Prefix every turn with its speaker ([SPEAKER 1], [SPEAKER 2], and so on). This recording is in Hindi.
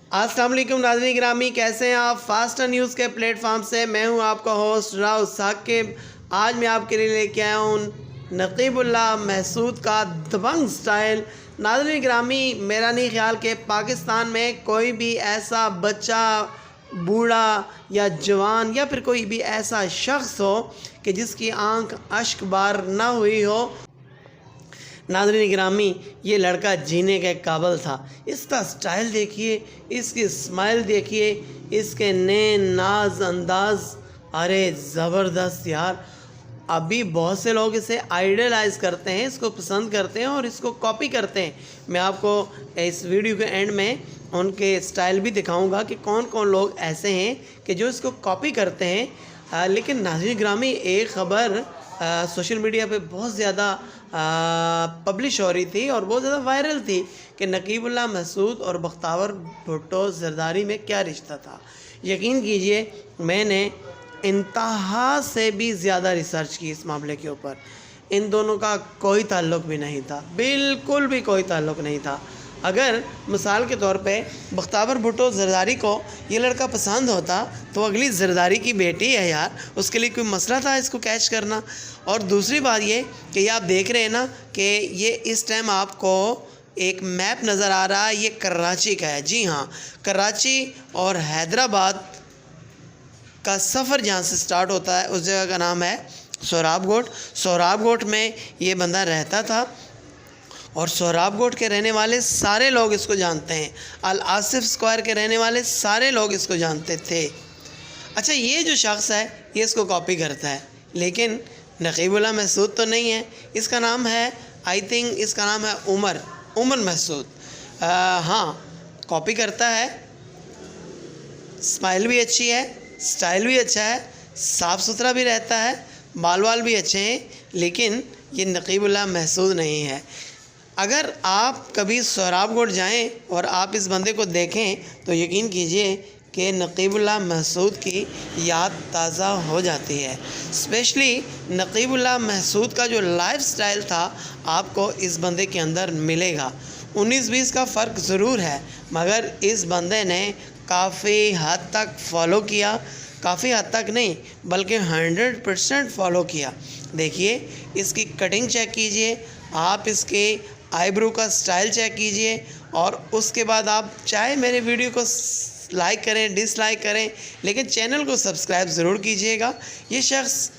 [SPEAKER 1] अस्सलाम वालेकुम नाज़रीन गिरामी, कैसे हैं आप। फास्टर न्यूज़ के प्लेटफॉर्म से मैं हूं आपका होस्ट राव साकिब। आज मैं आपके लिए लेके आया हूं नकीबुल्लाह महसूद का दबंग स्टाइल। नाज़रीन गिरामी, मेरा नहीं ख्याल कि पाकिस्तान में कोई भी ऐसा बच्चा, बूढ़ा या जवान या फिर कोई भी ऐसा शख्स हो कि जिसकी आंख अश्क बार ना हुई हो। नाज़रीन गिरामी, ये लड़का जीने के काबिल था। इसका स्टाइल देखिए, इसकी स्माइल देखिए, इसके नए नाज अंदाज, अरे ज़बरदस्त यार। अभी बहुत से लोग इसे आइडलाइज करते हैं, इसको पसंद करते हैं और इसको कॉपी करते हैं। मैं आपको इस वीडियो के एंड में उनके स्टाइल भी दिखाऊंगा कि कौन कौन लोग ऐसे हैं कि जो इसको कॉपी करते हैं। लेकिन नाज़रीन गिरामी, एक ख़बर सोशल मीडिया पे बहुत ज़्यादा पब्लिश हो रही थी और बहुत ज़्यादा वायरल थी कि नकीबुल्लाह महसूद और बख्तावर भुट्टो ज़रदारी में क्या रिश्ता था। यकीन कीजिए, मैंने इंतहा से भी ज़्यादा रिसर्च की इस मामले के ऊपर। इन दोनों का कोई ताल्लुक़ भी नहीं था, बिल्कुल भी कोई ताल्लुक़ नहीं था। अगर मिसाल के तौर पे बख्तावर भुट्टो ज़रदारी को ये लड़का पसंद होता तो अगली ज़रदारी की बेटी है यार, उसके लिए कोई मसला था इसको कैच करना। और दूसरी बात ये कि ये आप देख रहे हैं ना कि ये इस टाइम आपको एक मैप नज़र आ रहा है, ये कराची का है। जी हाँ, कराची और हैदराबाद का सफ़र जहाँ से स्टार्ट होता है उस जगह का नाम है सोहराबकोट। सोहराबकोट में ये बंदा रहता था और सोहराबकोट के रहने वाले सारे लोग इसको जानते हैं। अल आसिफ स्क्वायर के रहने वाले सारे लोग इसको जानते थे। अच्छा, ये जो शख्स है ये इसको कॉपी करता है, लेकिन नकीबुल्लाह महसूद तो नहीं है। इसका नाम है, आई थिंक इसका नाम है उमर महसूद। हाँ, कॉपी करता है, स्माइल भी अच्छी है, स्टाइल भी अच्छा है, साफ़ सुथरा भी रहता है, बाल वाल भी अच्छे हैं, लेकिन ये नकीबुल्लाह महसूद नहीं है। अगर आप कभी सोहराबकोट जाएं और आप इस बंदे को देखें तो यकीन कीजिए कि नकीबुल्लाह महसूद की याद ताज़ा हो जाती है। स्पेशली नकीबुल्लाह महसूद का जो लाइफ स्टाइल था आपको इस बंदे के अंदर मिलेगा। 19-20 का फ़र्क ज़रूर है, मगर इस बंदे ने काफ़ी हद तक फॉलो किया। काफ़ी हद तक नहीं बल्कि 100% फॉलो किया। देखिए, इसकी कटिंग चेक कीजिए, आप इसके आईब्रो का स्टाइल चेक कीजिए, और उसके बाद आप चाहे मेरे वीडियो को लाइक करें, डिसलाइक करें, लेकिन चैनल को सब्सक्राइब ज़रूर कीजिएगा। ये शख्स